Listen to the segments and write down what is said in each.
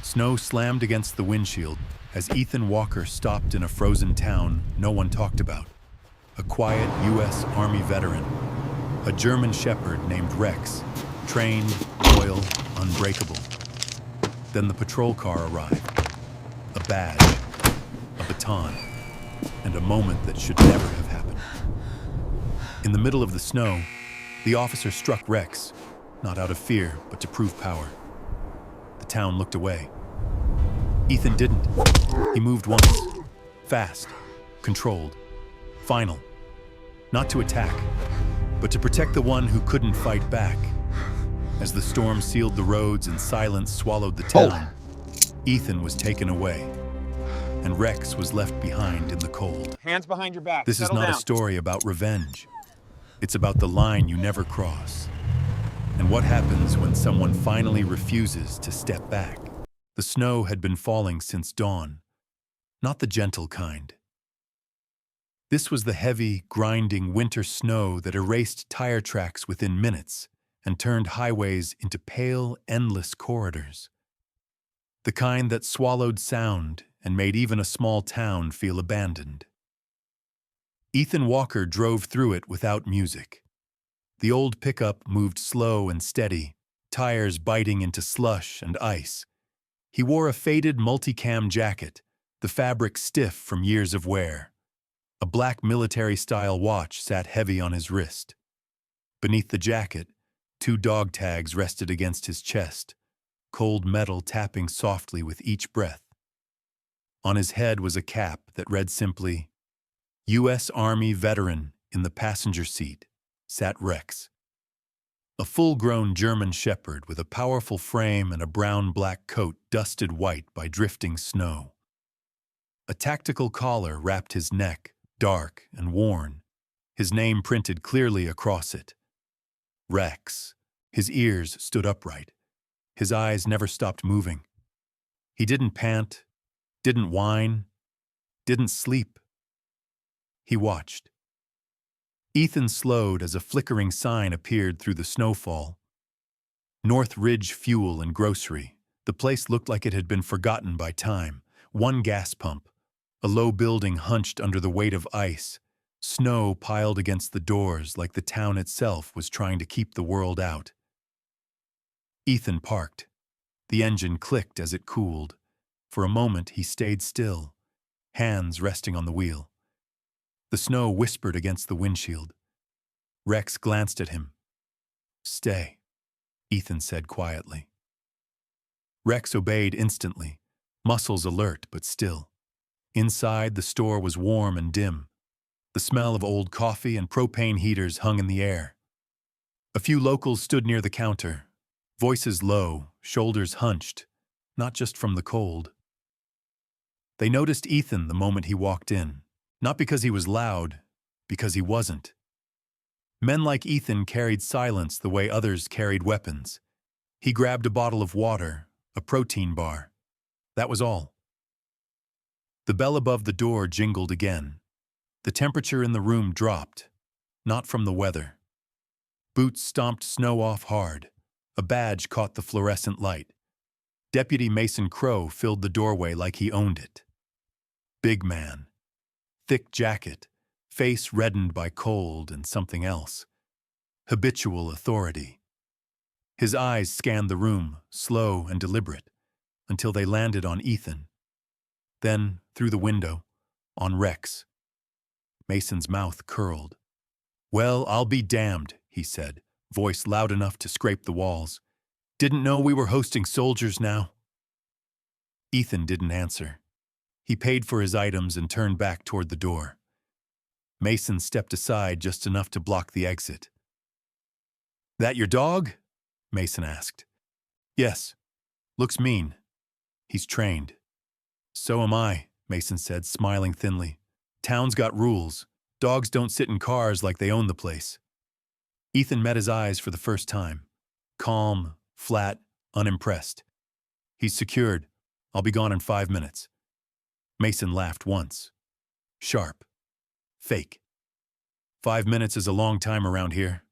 Snow slammed against the windshield as Ethan Walker stopped in a frozen town no one talked about. A quiet U.S. Army veteran, a German shepherd named Rex, trained, loyal, unbreakable. Then the patrol car arrived. A badge, a baton, and a moment that should never have happened. In the middle of the snow, the officer struck Rex, not out of fear, but to prove power. The town looked away. Ethan didn't. He moved once. Fast, controlled, final. Not to attack, but to protect the one who couldn't fight back. As the storm sealed the roads and silence swallowed the town, Ethan was taken away, and Rex was left behind in the cold. Hands behind your back. This is not a story about revenge. It's about the line you never cross, and what happens when someone finally refuses to step back. The snow had been falling since dawn, not the gentle kind. This was the heavy, grinding winter snow that erased tire tracks within minutes and turned highways into pale, endless corridors. The kind that swallowed sound and made even a small town feel abandoned. Ethan Walker drove through it without music. The old pickup moved slow and steady, tires biting into slush and ice. He wore a faded multicam jacket, the fabric stiff from years of wear. A black military-style watch sat heavy on his wrist. Beneath the jacket, 2 dog tags rested against his chest, cold metal tapping softly with each breath. On his head was a cap that read simply, U.S. Army veteran. In the passenger seat sat Rex, a full-grown German shepherd with a powerful frame and a brown-black coat dusted white by drifting snow. A tactical collar wrapped his neck, dark and worn, his name printed clearly across it. Rex. His ears stood upright. His eyes never stopped moving. He didn't pant, didn't whine, didn't sleep. He watched. Ethan slowed as a flickering sign appeared through the snowfall. North Ridge Fuel and Grocery. The place looked like it had been forgotten by time. 1 gas pump. A low building hunched under the weight of ice. Snow piled against the doors like the town itself was trying to keep the world out. Ethan parked. The engine clicked as it cooled. For a moment he stayed still, hands resting on the wheel. The snow whispered against the windshield. Rex glanced at him. "Stay," Ethan said quietly. Rex obeyed instantly, muscles alert but still. Inside, the store was warm and dim. The smell of old coffee and propane heaters hung in the air. A few locals stood near the counter, voices low, shoulders hunched, not just from the cold. They noticed Ethan the moment he walked in, not because he was loud, because he wasn't. Men like Ethan carried silence the way others carried weapons. He grabbed a bottle of water, a protein bar. That was all. The bell above the door jingled again. The temperature in the room dropped, not from the weather. Boots stomped snow off hard. A badge caught the fluorescent light. Deputy Mason Crow filled the doorway like he owned it. Big man. Thick jacket, face reddened by cold and something else. Habitual authority. His eyes scanned the room, slow and deliberate, until they landed on Ethan. Then, through the window, on Rex. Mason's mouth curled. "Well, I'll be damned," he said, voice loud enough to scrape the walls. "Didn't know we were hosting soldiers now?" Ethan didn't answer. He paid for his items and turned back toward the door. Mason stepped aside just enough to block the exit. "That your dog?" Mason asked. "Yes. Looks mean. He's trained." "So am I," Mason said, smiling thinly. "Town's got rules. Dogs don't sit in cars like they own the place." Ethan met his eyes for the first time. Calm, flat, unimpressed. "He's secured. I'll be gone in 5 minutes." Mason laughed once. Sharp. Fake. 5 minutes is a long time around here.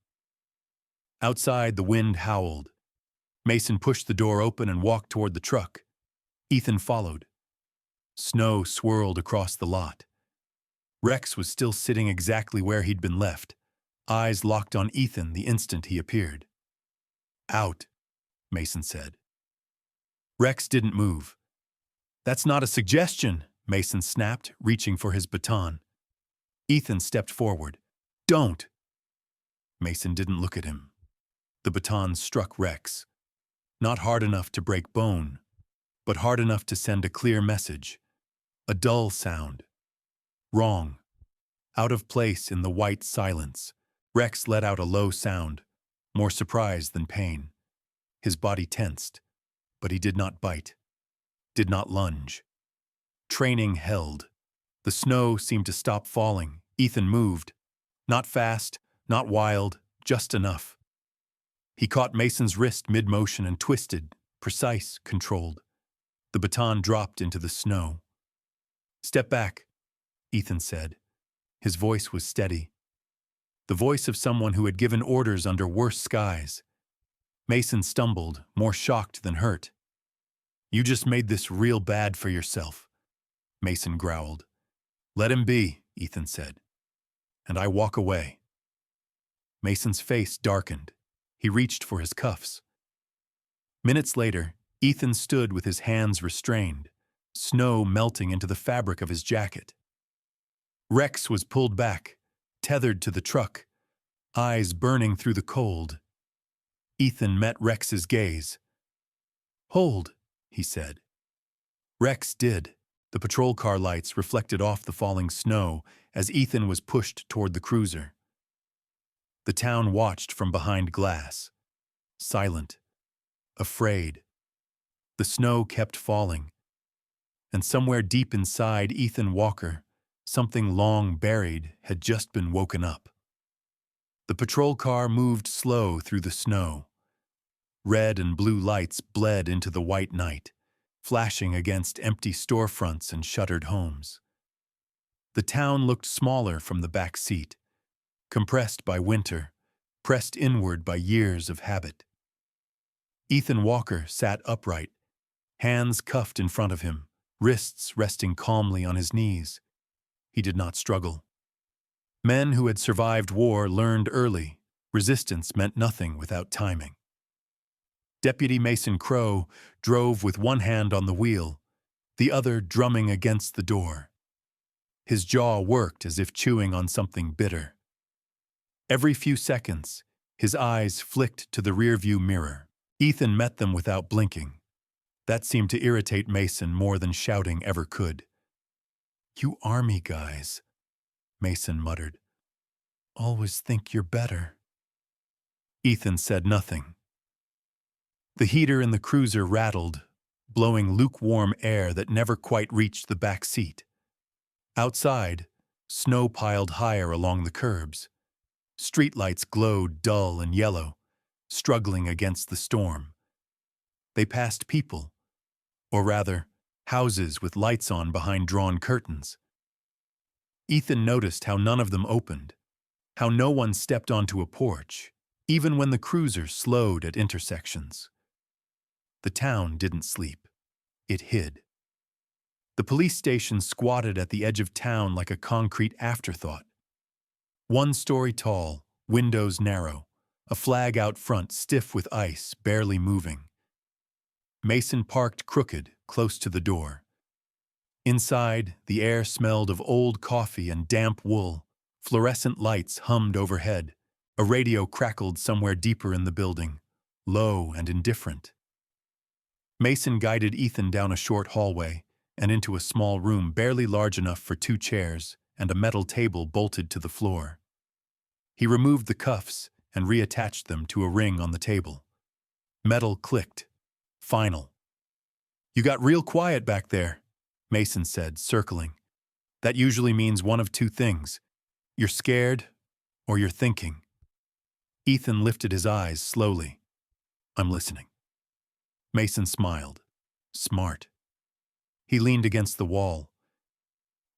Outside, the wind howled. Mason pushed the door open and walked toward the truck. Ethan followed. Snow swirled across the lot. Rex was still sitting exactly where he'd been left, eyes locked on Ethan the instant he appeared. "Out," Mason said. Rex didn't move. "That's not a suggestion," Mason snapped, reaching for his baton. Ethan stepped forward. "Don't!" Mason didn't look at him. The baton struck Rex. Not hard enough to break bone, but hard enough to send a clear message. A dull sound. Wrong. Out of place in the white silence. Rex let out a low sound, more surprise than pain. His body tensed, but he did not bite, did not lunge. Training held. The snow seemed to stop falling. Ethan moved. Not fast, not wild, just enough. He caught Mason's wrist mid-motion and twisted, precise, controlled. The baton dropped into the snow. "Step back," Ethan said. His voice was steady. The voice of someone who had given orders under worse skies. Mason stumbled, more shocked than hurt. "You just made this real bad for yourself," Mason growled. "Let him be," Ethan said. "And I walk away." Mason's face darkened. He reached for his cuffs. Minutes later, Ethan stood with his hands restrained, snow melting into the fabric of his jacket. Rex was pulled back, tethered to the truck, eyes burning through the cold. Ethan met Rex's gaze. "Hold," he said. Rex did. The patrol car lights reflected off the falling snow as Ethan was pushed toward the cruiser. The town watched from behind glass, silent, afraid. The snow kept falling, and somewhere deep inside Ethan Walker, something long buried had just been woken up. The patrol car moved slow through the snow. Red and blue lights bled into the white night, flashing against empty storefronts and shuttered homes. The town looked smaller from the back seat, compressed by winter, pressed inward by years of habit. Ethan Walker sat upright, hands cuffed in front of him, wrists resting calmly on his knees. He did not struggle. Men who had survived war learned early, resistance meant nothing without timing. Deputy Mason Crow drove with one hand on the wheel, the other drumming against the door. His jaw worked as if chewing on something bitter. Every few seconds, his eyes flicked to the rearview mirror. Ethan met them without blinking. That seemed to irritate Mason more than shouting ever could. "You army guys," Mason muttered. "Always think you're better." Ethan said nothing. The heater in the cruiser rattled, blowing lukewarm air that never quite reached the back seat. Outside, snow piled higher along the curbs. Streetlights glowed dull and yellow, struggling against the storm. They passed people, or rather, houses with lights on behind drawn curtains. Ethan noticed how none of them opened, how no one stepped onto a porch, even when the cruiser slowed at intersections. The town didn't sleep. It hid. The police station squatted at the edge of town like a concrete afterthought. 1 story tall, windows narrow, a flag out front stiff with ice, barely moving. Mason parked crooked, close to the door. Inside, the air smelled of old coffee and damp wool. Fluorescent lights hummed overhead. A radio crackled somewhere deeper in the building, low and indifferent. Mason guided Ethan down a short hallway and into a small room barely large enough for 2 chairs and a metal table bolted to the floor. He removed the cuffs and reattached them to a ring on the table. Metal clicked. Final. "You got real quiet back there," Mason said, circling. "That usually means one of 2 things. You're scared or you're thinking." Ethan lifted his eyes slowly. "I'm listening." Mason smiled. Smart. He leaned against the wall.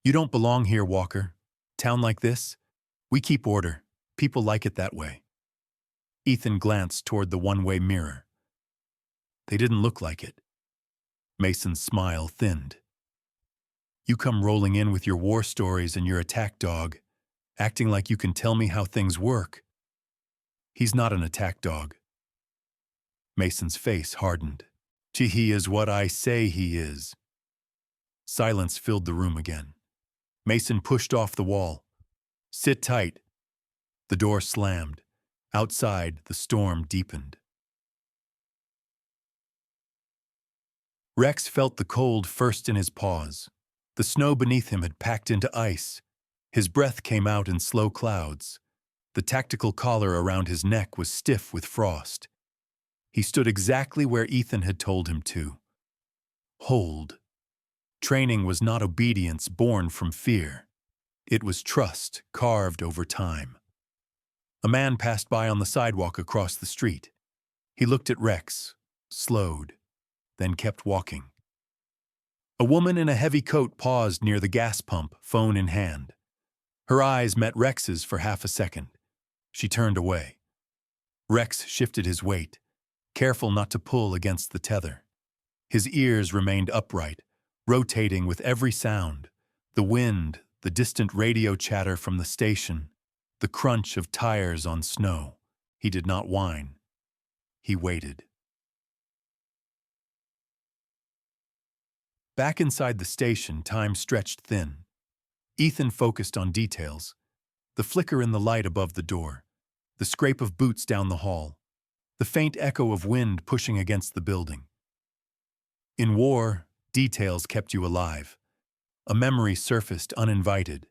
"You don't belong here, Walker. Town like this? We keep order. People like it that way." Ethan glanced toward the one-way mirror. They didn't look like it. Mason's smile thinned. You come rolling in with your war stories and your attack dog, acting like you can tell me how things work. He's not an attack dog. Mason's face hardened. He is what I say he is. Silence filled the room again. Mason pushed off the wall. Sit tight. The door slammed. Outside, the storm deepened. Rex felt the cold first in his paws. The snow beneath him had packed into ice. His breath came out in slow clouds. The tactical collar around his neck was stiff with frost. He stood exactly where Ethan had told him to. Hold. Training was not obedience born from fear. It was trust carved over time. A man passed by on the sidewalk across the street. He looked at Rex, slowed, then kept walking. A woman in a heavy coat paused near the gas pump, phone in hand. Her eyes met Rex's for half a second. She turned away. Rex shifted his weight, careful not to pull against the tether. His ears remained upright, rotating with every sound: the wind, the distant radio chatter from the station, the crunch of tires on snow. He did not whine. He waited. Back inside the station, time stretched thin. Ethan focused on details: the flicker in the light above the door, the scrape of boots down the hall, the faint echo of wind pushing against the building. In war, details kept you alive. A memory surfaced uninvited.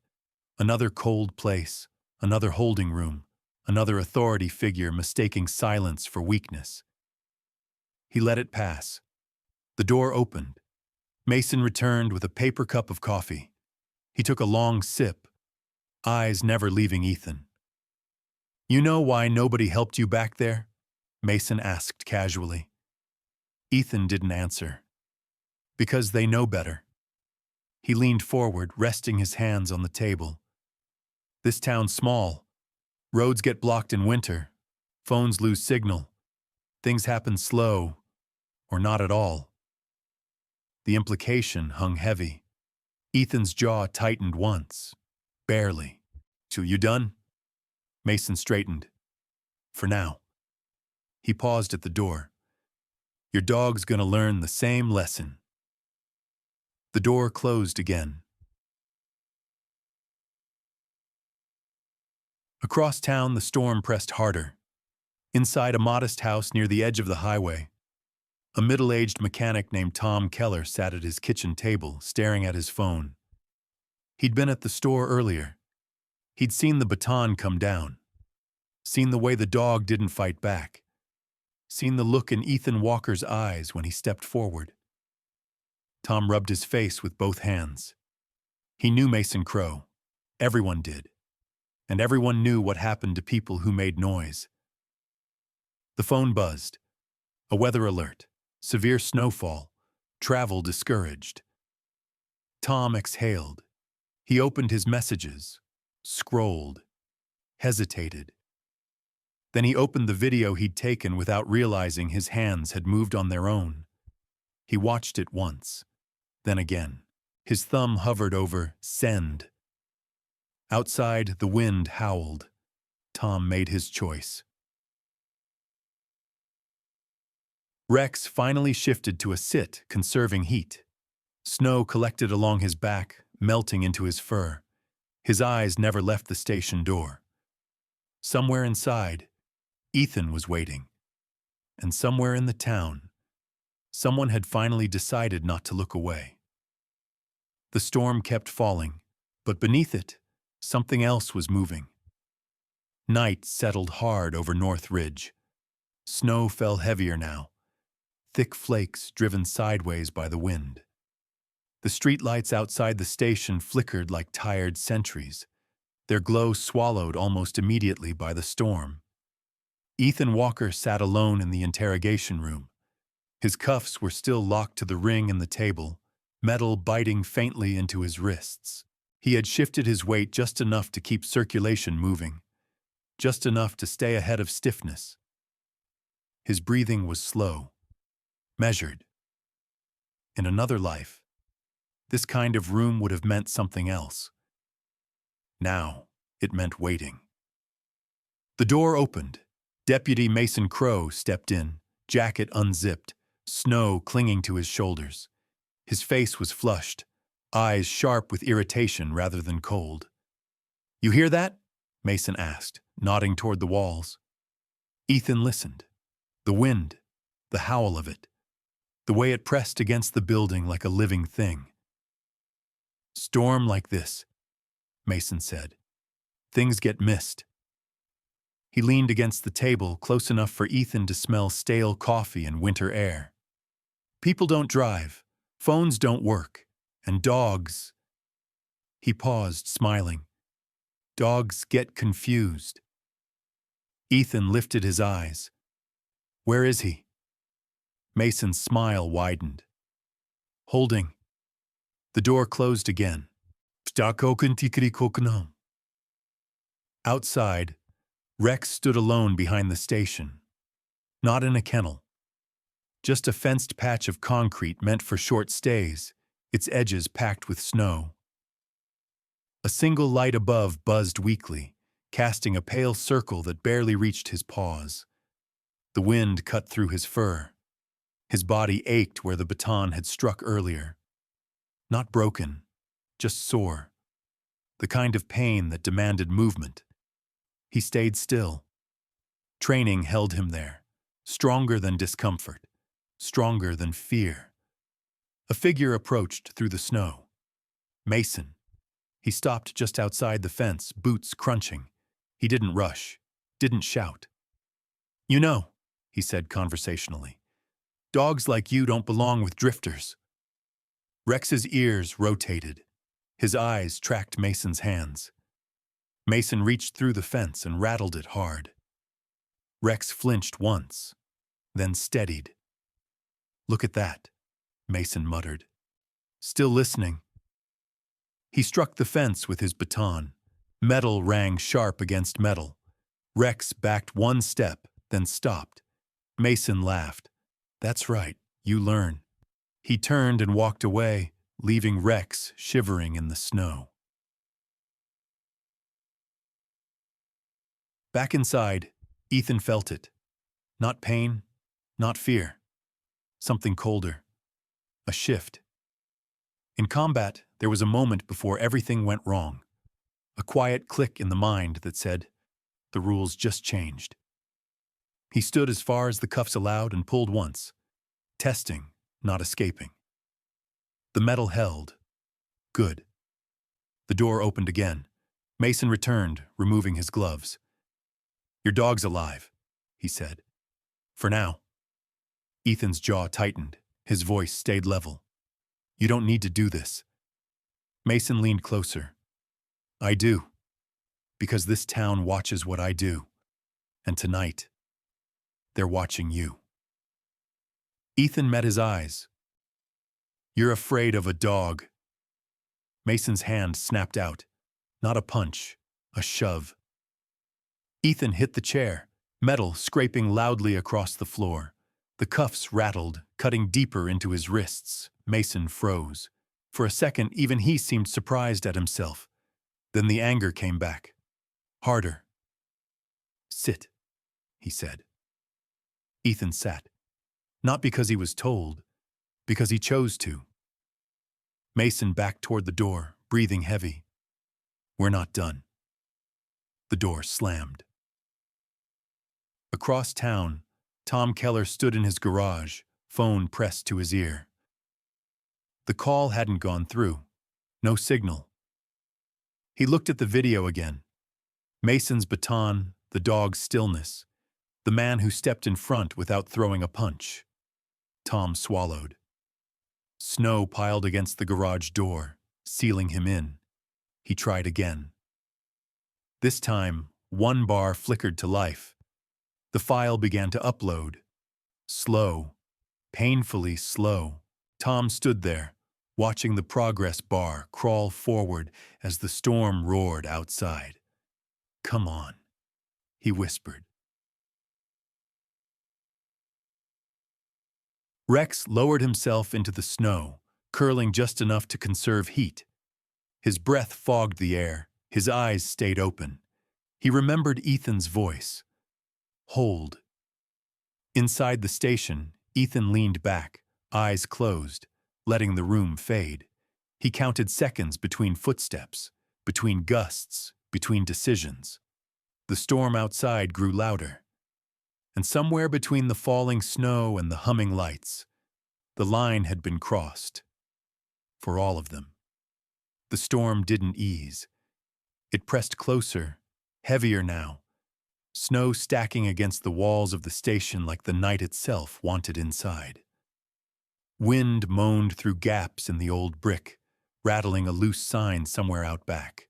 Another cold place, another holding room, another authority figure mistaking silence for weakness. He let it pass. The door opened. Mason returned with a paper cup of coffee. He took a long sip, eyes never leaving Ethan. You know why nobody helped you back there? Mason asked casually. Ethan didn't answer. Because they know better. He leaned forward, resting his hands on the table. This town's small. Roads get blocked in winter. Phones lose signal. Things happen slow, or not at all. The implication hung heavy. Ethan's jaw tightened once. Barely. So you done? Mason straightened. For now. He paused at the door. Your dog's gonna learn the same lesson. The door closed again. Across town, the storm pressed harder. Inside a modest house near the edge of the highway, a middle-aged mechanic named Tom Keller sat at his kitchen table, staring at his phone. He'd been at the store earlier. He'd seen the baton come down. Seen the way the dog didn't fight back. Seen the look in Ethan Walker's eyes when he stepped forward. Tom rubbed his face with both hands. He knew Mason Crow. Everyone did. And everyone knew what happened to people who made noise. The phone buzzed. A weather alert. Severe snowfall. Travel discouraged. Tom exhaled. He opened his messages. Scrolled. Hesitated. Then he opened the video he'd taken without realizing his hands had moved on their own. He watched it once. Then again. His thumb hovered over send. Outside, the wind howled. Tom made his choice. Rex finally shifted to a sit, conserving heat. Snow collected along his back, melting into his fur. His eyes never left the station door. Somewhere inside, Ethan was waiting. And somewhere in the town, someone had finally decided not to look away. The storm kept falling, but beneath it, something else was moving. Night settled hard over North Ridge. Snow fell heavier now, thick flakes driven sideways by the wind. The streetlights outside the station flickered like tired sentries, their glow swallowed almost immediately by the storm. Ethan Walker sat alone in the interrogation room. His cuffs were still locked to the ring in the table, metal biting faintly into his wrists. He had shifted his weight just enough to keep circulation moving, just enough to stay ahead of stiffness. His breathing was slow, measured. In another life, this kind of room would have meant something else. Now, it meant waiting. The door opened. Deputy Mason Crow stepped in, jacket unzipped, snow clinging to his shoulders. His face was flushed, eyes sharp with irritation rather than cold. "You hear that?" Mason asked, nodding toward the walls. Ethan listened. The wind, the howl of it, the way it pressed against the building like a living thing. "Storm like this," Mason said. "Things get missed." He leaned against the table, close enough for Ethan to smell stale coffee and winter air. "People don't drive, phones don't work, and dogs—" He paused, smiling. "Dogs get confused." Ethan lifted his eyes. "Where is he?" Mason's smile widened. "Holding." The door closed again. Outside, Rex stood alone behind the station. Not in a kennel. Just a fenced patch of concrete meant for short stays, its edges packed with snow. A single light above buzzed weakly, casting a pale circle that barely reached his paws. The wind cut through his fur. His body ached where the baton had struck earlier. Not broken, just sore. The kind of pain that demanded movement. He stayed still. Training held him there, stronger than discomfort, stronger than fear. A figure approached through the snow. Mason. He stopped just outside the fence, boots crunching. He didn't rush, didn't shout. "You know," he said conversationally, "dogs like you don't belong with drifters." Rex's ears rotated. His eyes tracked Mason's hands. Mason reached through the fence and rattled it hard. Rex flinched once, then steadied. "Look at that," Mason muttered. Still listening. He struck the fence with his baton. Metal rang sharp against metal. Rex backed one step, then stopped. Mason laughed. "That's right, you learn." He turned and walked away, leaving Rex shivering in the snow. Back inside, Ethan felt it. Not pain, not fear. Something colder. A shift. In combat, there was a moment before everything went wrong. A quiet click in the mind that said, "The rules just changed." He stood as far as the cuffs allowed and pulled once. Testing, not escaping. The metal held. Good. The door opened again. Mason returned, removing his gloves. "Your dog's alive," he said. "For now." Ethan's jaw tightened. His voice stayed level. "You don't need to do this." Mason leaned closer. "I do. Because this town watches what I do. And tonight, they're watching you." Ethan met his eyes. "You're afraid of a dog." Mason's hand snapped out. Not a punch, a shove. Ethan hit the chair, metal scraping loudly across the floor. The cuffs rattled, cutting deeper into his wrists. Mason froze. For a second, even he seemed surprised at himself. Then the anger came back. Harder. "Sit," he said. Ethan sat. Not because he was told, because he chose to. Mason backed toward the door, breathing heavy. "We're not done." The door slammed. Across town, Tom Keller stood in his garage, phone pressed to his ear. The call hadn't gone through. No signal. He looked at the video again. Mason's baton, the dog's stillness, the man who stepped in front without throwing a punch. Tom swallowed. Snow piled against the garage door, sealing him in. He tried again. This time, one bar flickered to life. The file began to upload. Slow, painfully slow. Tom stood there, watching the progress bar crawl forward as the storm roared outside. "Come on," he whispered. Rex lowered himself into the snow, curling just enough to conserve heat. His breath fogged the air, his eyes stayed open. He remembered Ethan's voice. Hold. Inside the station, Ethan leaned back, eyes closed, letting the room fade. He counted seconds between footsteps, between gusts, between decisions. The storm outside grew louder. And somewhere between the falling snow and the humming lights, the line had been crossed. For all of them. The storm didn't ease. It pressed closer, heavier now, snow stacking against the walls of the station like the night itself wanted inside. Wind moaned through gaps in the old brick, rattling a loose sign somewhere out back.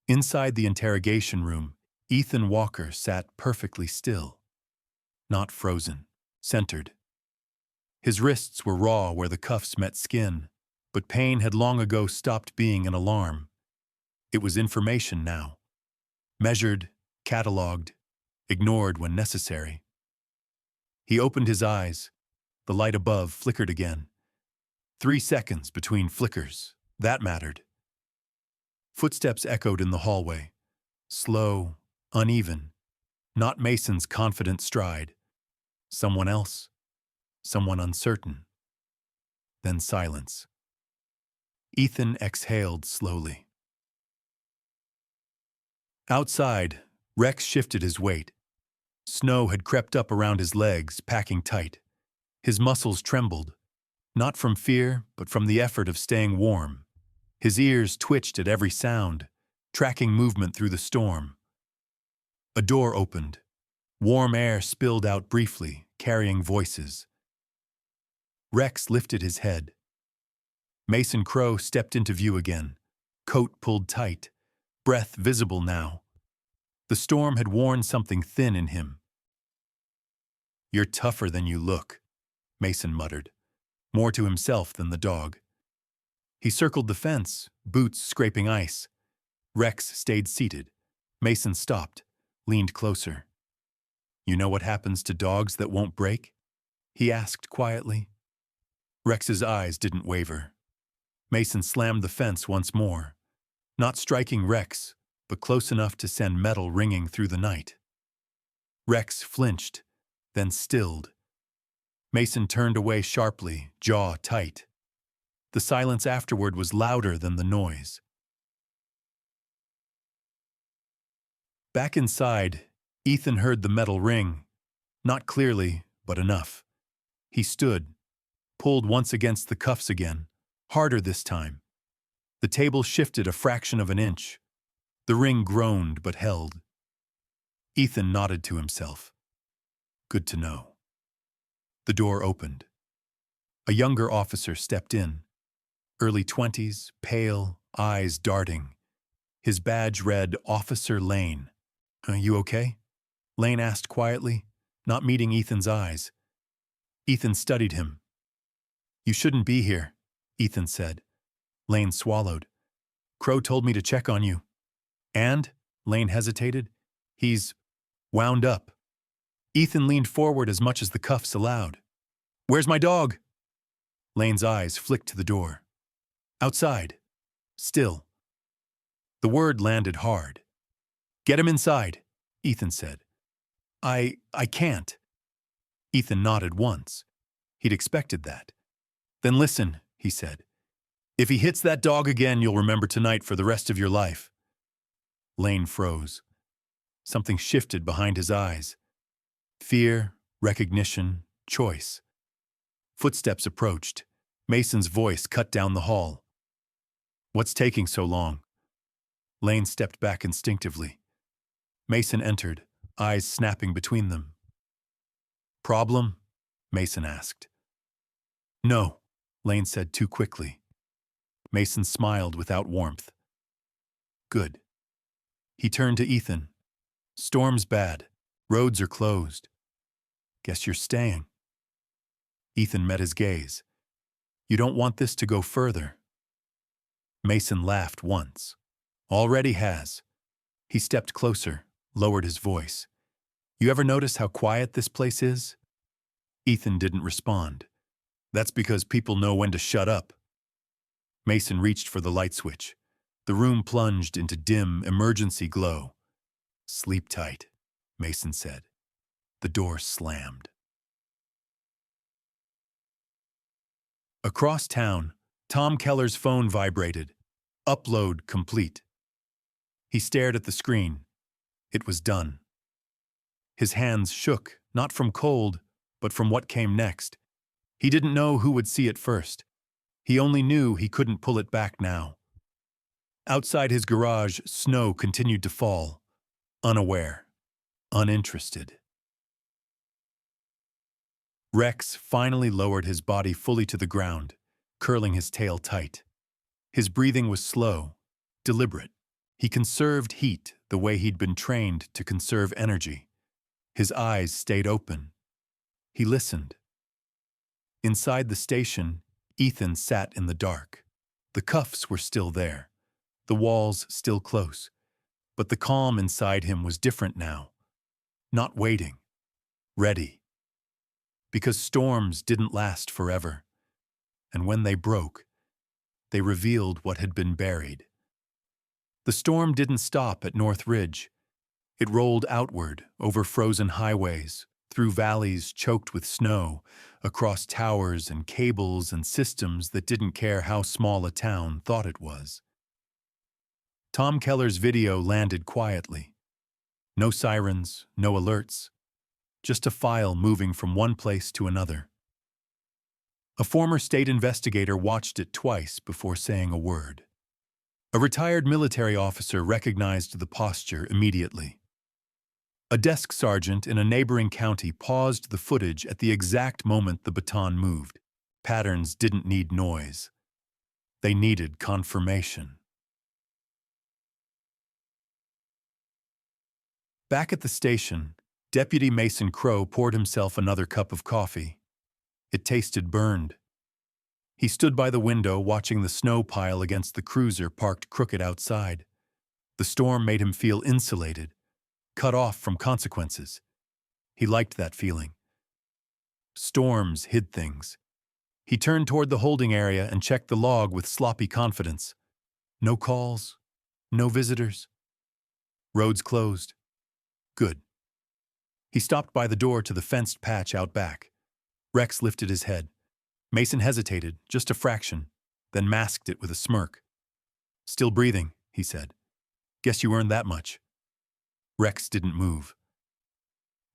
Inside the interrogation room, Ethan Walker sat perfectly still. Not frozen, centered. His wrists were raw where the cuffs met skin, but pain had long ago stopped being an alarm. It was information now. Measured, catalogued, ignored when necessary. He opened his eyes. The light above flickered again. 3 seconds between flickers. That mattered. Footsteps echoed in the hallway. Slow, uneven. Not Mason's confident stride. Someone else. Someone uncertain. Then silence. Ethan exhaled slowly. Outside, Rex shifted his weight. Snow had crept up around his legs, packing tight. His muscles trembled, not from fear, but from the effort of staying warm. His ears twitched at every sound, tracking movement through the storm. A door opened. Warm air spilled out briefly, carrying voices. Rex lifted his head. Mason Crow stepped into view again, coat pulled tight, breath visible now. The storm had worn something thin in him. "You're tougher than you look," Mason muttered, more to himself than the dog. He circled the fence, boots scraping ice. Rex stayed seated. Mason stopped, leaned closer. "You know what happens to dogs that won't break?" he asked quietly. Rex's eyes didn't waver. Mason slammed the fence once more, not striking Rex, but close enough to send metal ringing through the night. Rex flinched, then stilled. Mason turned away sharply, jaw tight. The silence afterward was louder than the noise. Back inside, Ethan heard the metal ring, not clearly, but enough. He stood, pulled once against the cuffs again, harder this time. The table shifted a fraction of an inch. The ring groaned but held. Ethan nodded to himself. Good to know. The door opened. A younger officer stepped in. Early 20s, pale, eyes darting. His badge read Officer Lane. "You okay?" Lane asked quietly, not meeting Ethan's eyes. Ethan studied him. "You shouldn't be here," Ethan said. Lane swallowed. "Crow told me to check on you." "And?" Lane hesitated. "He's wound up." Ethan leaned forward as much as the cuffs allowed. "Where's my dog?" Lane's eyes flicked to the door. "Outside. Still." The word landed hard. "Get him inside," Ethan said. I can't." Ethan nodded once. He'd expected that. "Then listen," he said. "If he hits that dog again, you'll remember tonight for the rest of your life." Lane froze. Something shifted behind his eyes. Fear, recognition, choice. Footsteps approached. Mason's voice cut down the hall. "What's taking so long?" Lane stepped back instinctively. Mason entered, eyes snapping between them. "Problem?" Mason asked. "No," Lane said too quickly. Mason smiled without warmth. "Good." He turned to Ethan. "Storm's bad. Roads are closed. Guess you're staying." Ethan met his gaze. "You don't want this to go further." Mason laughed once. "Already has." He stepped closer, lowered his voice. "You ever notice how quiet this place is?" Ethan didn't respond. That's because people know when to shut up. Mason reached for the light switch. The room plunged into dim, emergency glow. "Sleep tight," Mason said. The door slammed. Across town, Tom Keller's phone vibrated. Upload complete. He stared at the screen. It was done. His hands shook, not from cold, but from what came next. He didn't know who would see it first. He only knew he couldn't pull it back now. Outside his garage, snow continued to fall. Unaware. Uninterested. Rex finally lowered his body fully to the ground, curling his tail tight. His breathing was slow, deliberate. He conserved heat the way he'd been trained to conserve energy. His eyes stayed open. He listened. Inside the station, Ethan sat in the dark. The cuffs were still there, the walls still close, but the calm inside him was different now. Not waiting, ready. Because storms didn't last forever, and when they broke, they revealed what had been buried. The storm didn't stop at North Ridge. It rolled outward over frozen highways, through valleys choked with snow, across towers and cables and systems that didn't care how small a town thought it was. Tom Keller's video landed quietly. No sirens, no alerts, just a file moving from one place to another. A former state investigator watched it twice before saying a word. A retired military officer recognized the posture immediately. A desk sergeant in a neighboring county paused the footage at the exact moment the baton moved. Patterns didn't need noise. They needed confirmation. Back at the station, Deputy Mason Crow poured himself another cup of coffee. It tasted burned. He stood by the window watching the snow pile against the cruiser parked crooked outside. The storm made him feel insulated, cut off from consequences. He liked that feeling. Storms hid things. He turned toward the holding area and checked the log with sloppy confidence. No calls, no visitors. Roads closed. Good. He stopped by the door to the fenced patch out back. Rex lifted his head. Mason hesitated, just a fraction, then masked it with a smirk. "Still breathing," he said. "Guess you earned that much." Rex didn't move.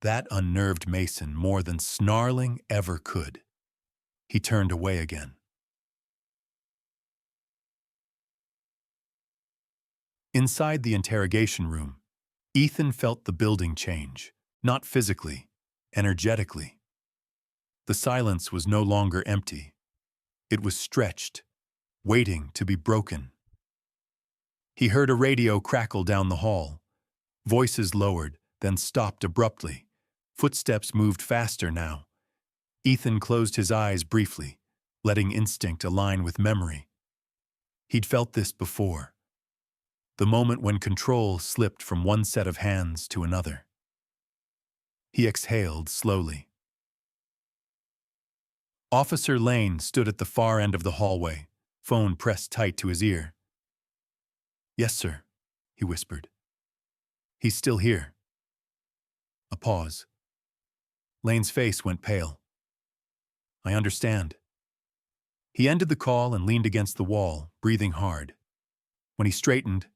That unnerved Mason more than snarling ever could. He turned away again. Inside the interrogation room, Ethan felt the building change, not physically, energetically. The silence was no longer empty. It was stretched, waiting to be broken. He heard a radio crackle down the hall. Voices lowered, then stopped abruptly. Footsteps moved faster now. Ethan closed his eyes briefly, letting instinct align with memory. He'd felt this before. The moment when control slipped from one set of hands to another. He exhaled slowly. Officer Lane stood at the far end of the hallway, phone pressed tight to his ear. "Yes, sir," he whispered. "He's still here." A pause. Lane's face went pale. "I understand." He ended the call and leaned against the wall, breathing hard. When he straightened,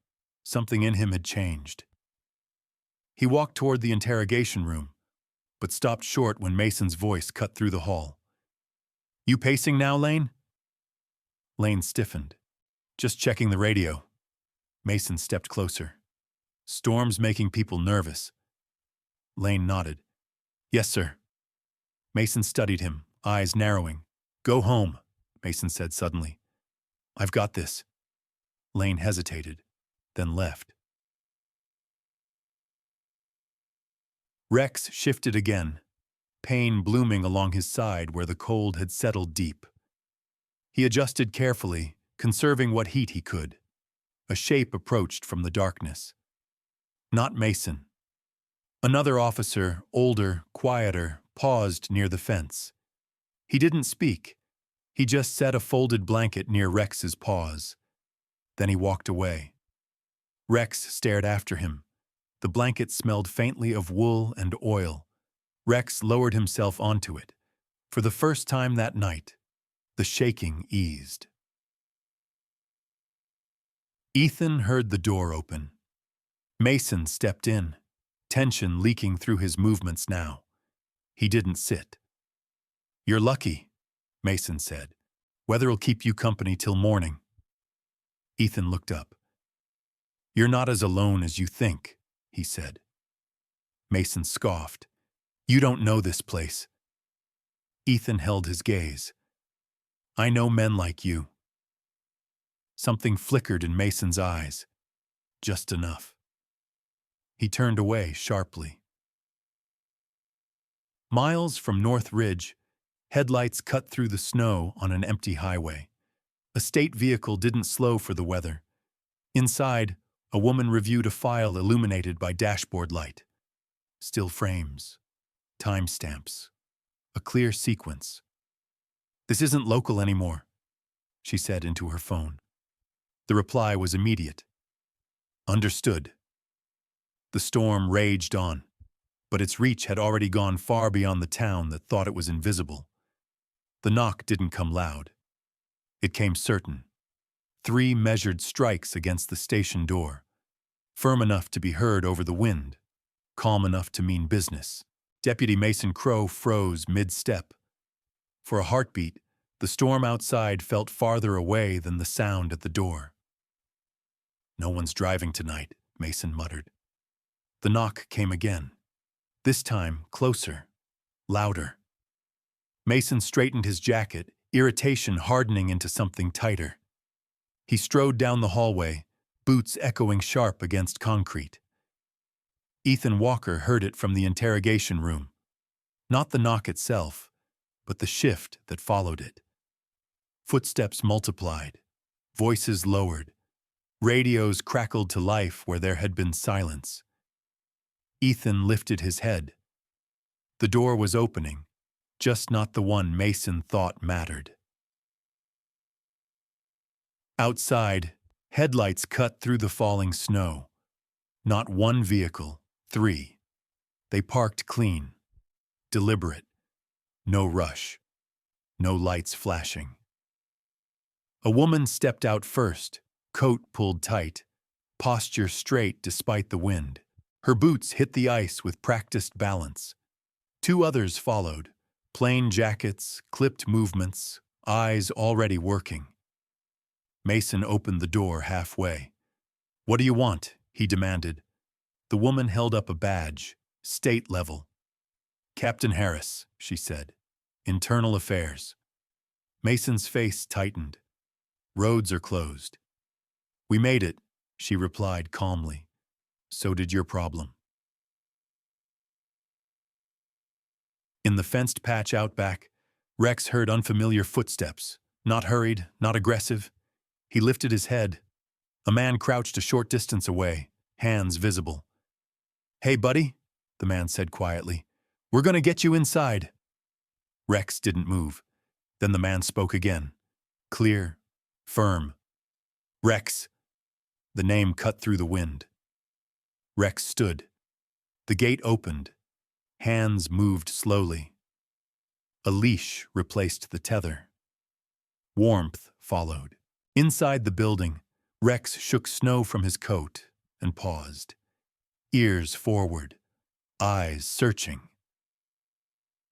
something in him had changed. He walked toward the interrogation room, but stopped short when Mason's voice cut through the hall. "You pacing now, Lane?" Lane stiffened. "Just checking the radio." Mason stepped closer. "Storm's making people nervous." Lane nodded. "Yes, sir." Mason studied him, eyes narrowing. "Go home," Mason said suddenly. "I've got this." Lane hesitated, then left. Rex shifted again, pain blooming along his side where the cold had settled deep. He adjusted carefully, conserving what heat he could. A shape approached from the darkness. Not Mason. Another officer, older, quieter, paused near the fence. He didn't speak. He just set a folded blanket near Rex's paws. Then he walked away. Rex stared after him. The blanket smelled faintly of wool and oil. Rex lowered himself onto it. For the first time that night, the shaking eased. Ethan heard the door open. Mason stepped in, tension leaking through his movements now. He didn't sit. "You're lucky," Mason said. "Weather'll keep you company till morning." Ethan looked up. "You're not as alone as you think," he said. Mason scoffed. "You don't know this place." Ethan held his gaze. "I know men like you." Something flickered in Mason's eyes. Just enough. He turned away sharply. Miles from North Ridge, headlights cut through the snow on an empty highway. A state vehicle didn't slow for the weather. Inside, a woman reviewed a file illuminated by dashboard light. Still frames. Timestamps. A clear sequence. "This isn't local anymore," she said into her phone. The reply was immediate. "Understood." The storm raged on, but its reach had already gone far beyond the town that thought it was invisible. The knock didn't come loud. It came certain. 3 measured strikes against the station door, firm enough to be heard over the wind, calm enough to mean business. Deputy Mason Crow froze mid-step. For a heartbeat, the storm outside felt farther away than the sound at the door. "No one's driving tonight," Mason muttered. The knock came again. This time, closer, louder. Mason straightened his jacket, irritation hardening into something tighter. He strode down the hallway, boots echoing sharp against concrete. Ethan Walker heard it from the interrogation room. Not the knock itself, but the shift that followed it. Footsteps multiplied, voices lowered, radios crackled to life where there had been silence. Ethan lifted his head. The door was opening, just not the one Mason thought mattered. Outside, headlights cut through the falling snow. Not one vehicle, 3. They parked clean, deliberate, no rush, no lights flashing. A woman stepped out first, coat pulled tight, posture straight despite the wind. Her boots hit the ice with practiced balance. 2 others followed, plain jackets, clipped movements, eyes already working. Mason opened the door halfway. "What do you want?" he demanded. The woman held up a badge, state level. "Captain Harris," she said. "Internal Affairs." Mason's face tightened. "Roads are closed." "We made it," she replied calmly. "So did your problem." In the fenced patch out back, Rex heard unfamiliar footsteps, not hurried, not aggressive. He lifted his head. A man crouched a short distance away, hands visible. "Hey, buddy," the man said quietly. "We're going to get you inside." Rex didn't move. Then the man spoke again. Clear, firm. "Rex." The name cut through the wind. Rex stood. The gate opened. Hands moved slowly. A leash replaced the tether. Warmth followed. Inside the building, Rex shook snow from his coat and paused. Ears forward, eyes searching.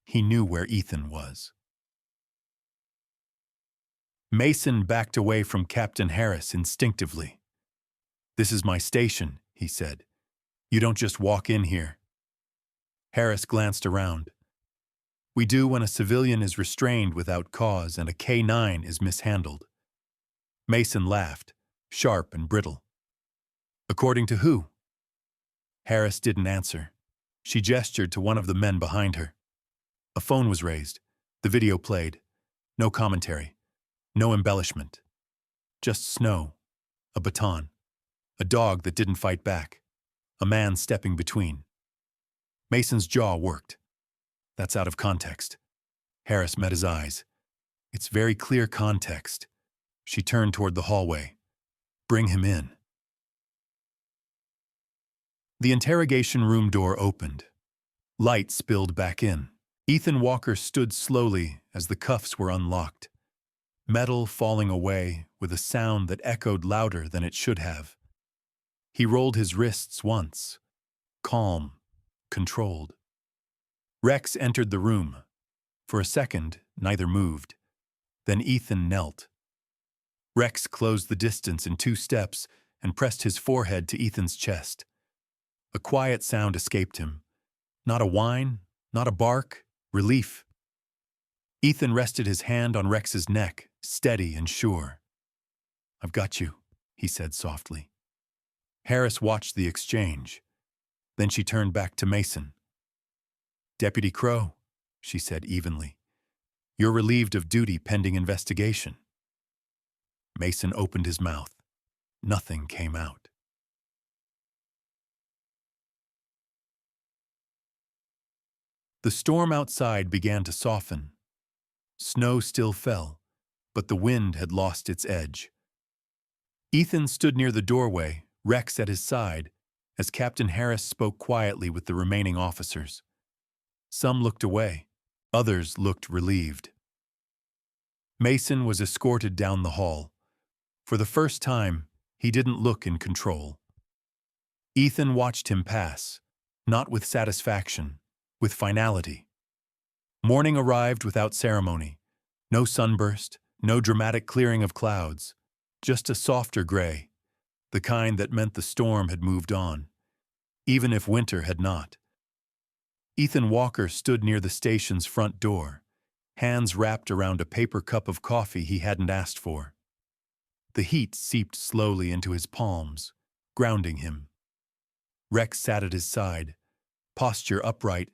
He knew where Ethan was. Mason backed away from Captain Harris instinctively. "This is my station," he said. "You don't just walk in here." Harris glanced around. "We do when a civilian is restrained without cause and a K-9 is mishandled." Mason laughed, sharp and brittle. "According to who?" Harris didn't answer. She gestured to one of the men behind her. A phone was raised. The video played. No commentary. No embellishment. Just snow. A baton. A dog that didn't fight back. A man stepping between. Mason's jaw worked. That's out of context. Harris met his eyes. It's very clear context. She turned toward the hallway. Bring him in. The interrogation room door opened. Light spilled back in. Ethan Walker stood slowly as the cuffs were unlocked. Metal falling away with a sound that echoed louder than it should have. He rolled his wrists once. Calm, controlled. Rex entered the room. For a second, neither moved. Then Ethan knelt. Rex closed the distance in 2 steps and pressed his forehead to Ethan's chest. A quiet sound escaped him. Not a whine, not a bark, relief. Ethan rested his hand on Rex's neck, steady and sure. "I've got you," he said softly. Harris watched the exchange. Then she turned back to Mason. "Deputy Crow," she said evenly, "you're relieved of duty pending investigation." Mason opened his mouth. Nothing came out. The storm outside began to soften. Snow still fell, but the wind had lost its edge. Ethan stood near the doorway, Rex at his side, as Captain Harris spoke quietly with the remaining officers. Some looked away, others looked relieved. Mason was escorted down the hall. For the first time, he didn't look in control. Ethan watched him pass, not with satisfaction, with finality. Morning arrived without ceremony. No sunburst, no dramatic clearing of clouds, just a softer gray, the kind that meant the storm had moved on, even if winter had not. Ethan Walker stood near the station's front door, hands wrapped around a paper cup of coffee he hadn't asked for. The heat seeped slowly into his palms, grounding him. Rex sat at his side, posture upright,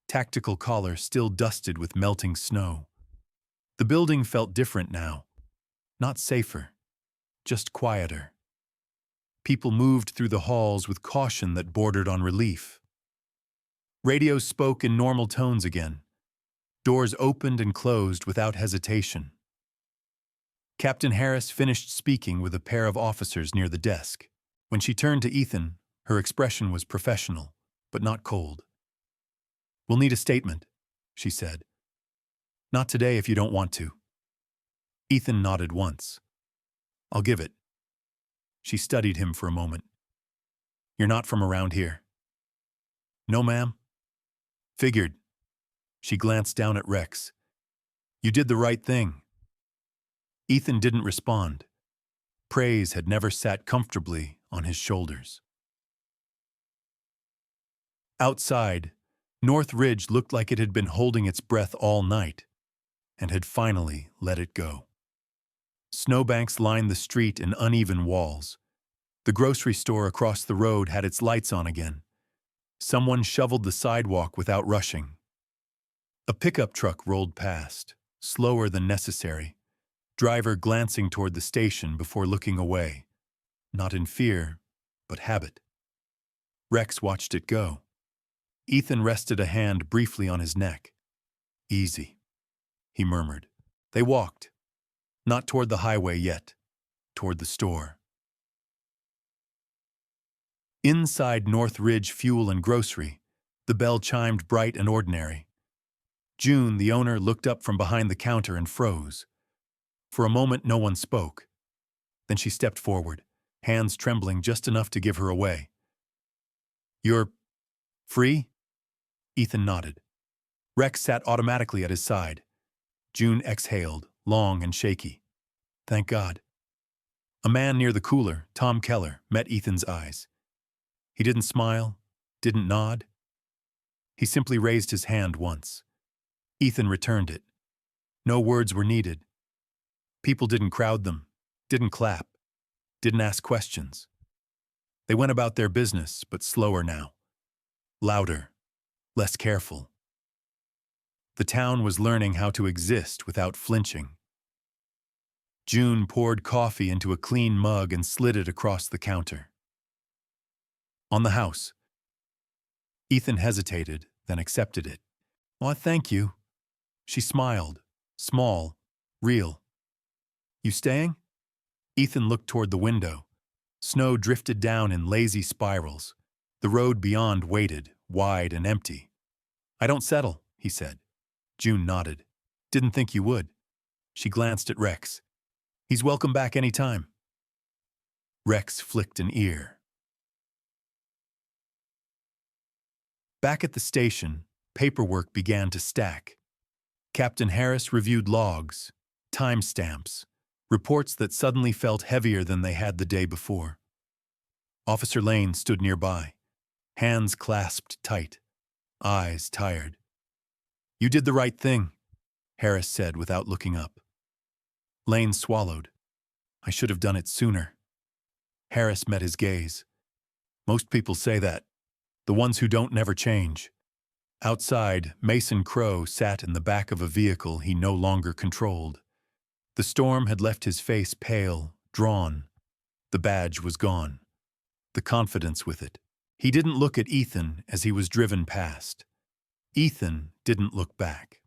tactical collar still dusted with melting snow. The building felt different now. Not safer, just quieter. People moved through the halls with caution that bordered on relief. Radios spoke in normal tones again. Doors opened and closed without hesitation. Captain Harris finished speaking with a pair of officers near the desk. When she turned to Ethan, her expression was professional, but not cold. "We'll need a statement," she said. "Not today if you don't want to." Ethan nodded once. "I'll give it." She studied him for a moment. "You're not from around here?" "No, ma'am." "Figured." She glanced down at Rex. "You did the right thing." Ethan didn't respond. Praise had never sat comfortably on his shoulders. Outside, North Ridge looked like it had been holding its breath all night and had finally let it go. Snowbanks lined the street in uneven walls. The grocery store across the road had its lights on again. Someone shoveled the sidewalk without rushing. A pickup truck rolled past, slower than necessary, driver glancing toward the station before looking away, not in fear, but habit. Rex watched it go. Ethan rested a hand briefly on his neck. "Easy," he murmured. They walked, not toward the highway yet, toward the store. Inside North Ridge Fuel and Grocery, the bell chimed bright and ordinary. June, the owner, looked up from behind the counter and froze. For a moment, no one spoke. Then she stepped forward, hands trembling just enough to give her away. "You're free?" Ethan nodded. Rex sat automatically at his side. June exhaled, long and shaky. "Thank God." A man near the cooler, Tom Keller, met Ethan's eyes. He didn't smile, didn't nod. He simply raised his hand once. Ethan returned it. No words were needed. People didn't crowd them, didn't clap, didn't ask questions. They went about their business, but slower now. Louder, less careful. The town was learning how to exist without flinching. June poured coffee into a clean mug and slid it across the counter. "On the house." Ethan hesitated, then accepted it. "Why, thank you." She smiled. Small. Real. "You staying?" Ethan looked toward the window. Snow drifted down in lazy spirals. The road beyond waited, wide and empty. "I don't settle," he said. June nodded. "Didn't think you would." She glanced at Rex. "He's welcome back any time." Rex flicked an ear. Back at the station, paperwork began to stack. Captain Harris reviewed logs, timestamps, reports that suddenly felt heavier than they had the day before. Officer Lane stood nearby, hands clasped tight, eyes tired. "You did the right thing," Harris said without looking up. Lane swallowed. "I should have done it sooner." Harris met his gaze. "Most people say that. The ones who don't never change." Outside, Mason Crow sat in the back of a vehicle he no longer controlled. The storm had left his face pale, drawn. The badge was gone. The confidence with it. He didn't look at Ethan as he was driven past. Ethan didn't look back.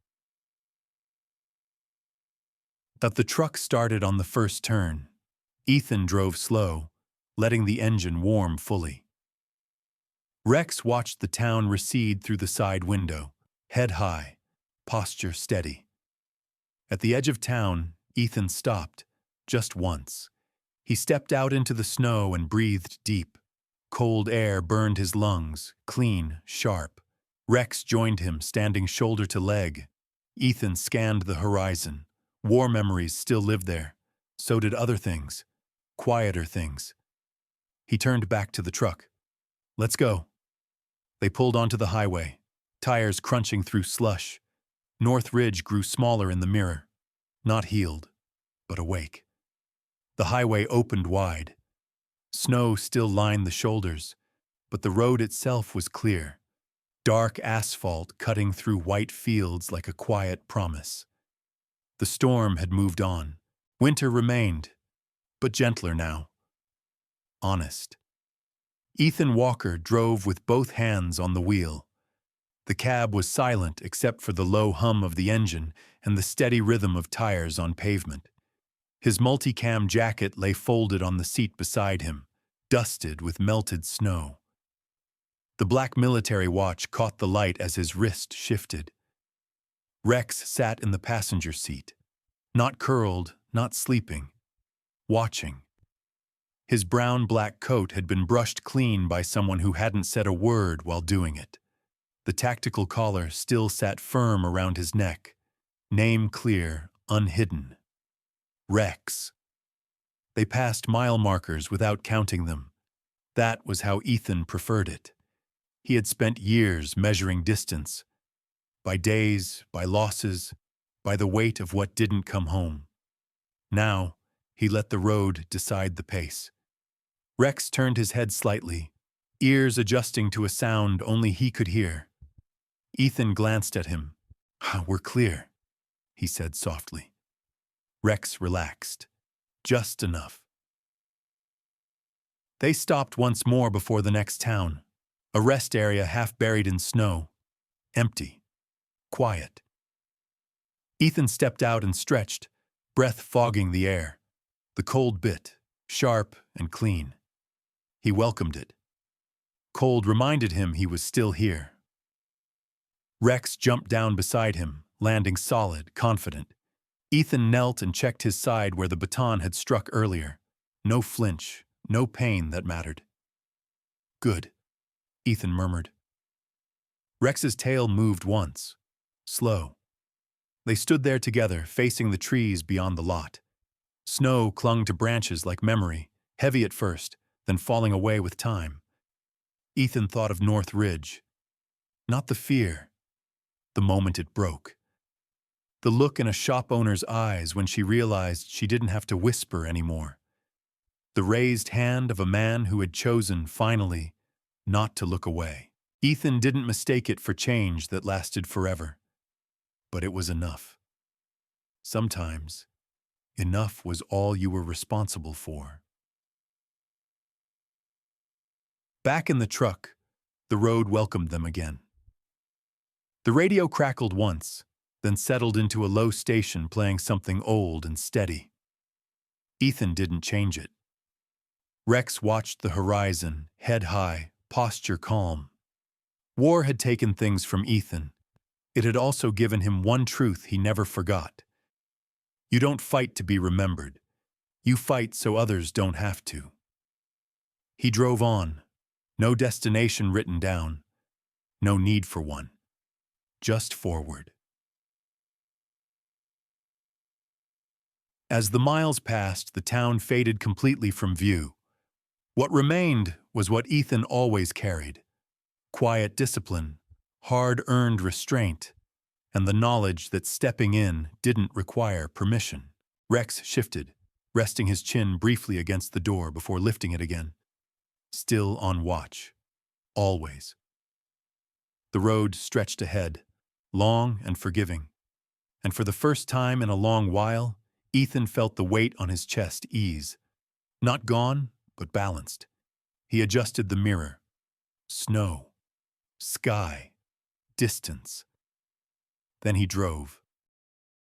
But the truck started on the first turn. Ethan drove slow, letting the engine warm fully. Rex watched the town recede through the side window, head high, posture steady. At the edge of town, Ethan stopped, just once. He stepped out into the snow and breathed deep. Cold air burned his lungs, clean, sharp. Rex joined him, standing shoulder to leg. Ethan scanned the horizon. War memories still lived there. So did other things, quieter things. He turned back to the truck. "Let's go." They pulled onto the highway, tires crunching through slush. North Ridge grew smaller in the mirror, not healed, but awake. The highway opened wide. Snow still lined the shoulders, but the road itself was clear. Dark asphalt cutting through white fields like a quiet promise. The storm had moved on. Winter remained, but gentler now. Honest. Ethan Walker drove with both hands on the wheel. The cab was silent except for the low hum of the engine and the steady rhythm of tires on pavement. His multicam jacket lay folded on the seat beside him, dusted with melted snow. The black military watch caught the light as his wrist shifted. Rex sat in the passenger seat, not curled, not sleeping, watching. His brown-black coat had been brushed clean by someone who hadn't said a word while doing it. The tactical collar still sat firm around his neck, name clear, unhidden. Rex. They passed mile markers without counting them. That was how Ethan preferred it. He had spent years measuring distance, by days, by losses, by the weight of what didn't come home. Now, he let the road decide the pace. Rex turned his head slightly, ears adjusting to a sound only he could hear. Ethan glanced at him. "We're clear," he said softly. Rex relaxed. Just enough. They stopped once more before the next town, a rest area half buried in snow, empty, quiet. Ethan stepped out and stretched, breath fogging the air. The cold bit, sharp and clean. He welcomed it. Cold reminded him he was still here. Rex jumped down beside him, landing solid, confident. Ethan knelt and checked his side where the baton had struck earlier. No flinch, no pain that mattered. "Good," Ethan murmured. Rex's tail moved once, slow. They stood there together, facing the trees beyond the lot. Snow clung to branches like memory, heavy at first, then falling away with time. Ethan thought of North Ridge. Not the fear, the moment it broke. The look in a shop owner's eyes when she realized she didn't have to whisper anymore. The raised hand of a man who had chosen, finally, not to look away. Ethan didn't mistake it for change that lasted forever. But it was enough. Sometimes, enough was all you were responsible for. Back in the truck, the road welcomed them again. The radio crackled once, then settled into a low station playing something old and steady. Ethan didn't change it. Rex watched the horizon, head high, posture calm. War had taken things from Ethan. It had also given him one truth he never forgot. You don't fight to be remembered. You fight so others don't have to. He drove on. No destination written down. No need for one. Just forward. As the miles passed, the town faded completely from view. What remained was what Ethan always carried: quiet discipline, hard-earned restraint, and the knowledge that stepping in didn't require permission. Rex shifted, resting his chin briefly against the door before lifting it again. Still on watch. Always. The road stretched ahead, long and forgiving. And for the first time in a long while, Ethan felt the weight on his chest ease. Not gone, but balanced. He adjusted the mirror. Snow. Sky. Distance. Then he drove.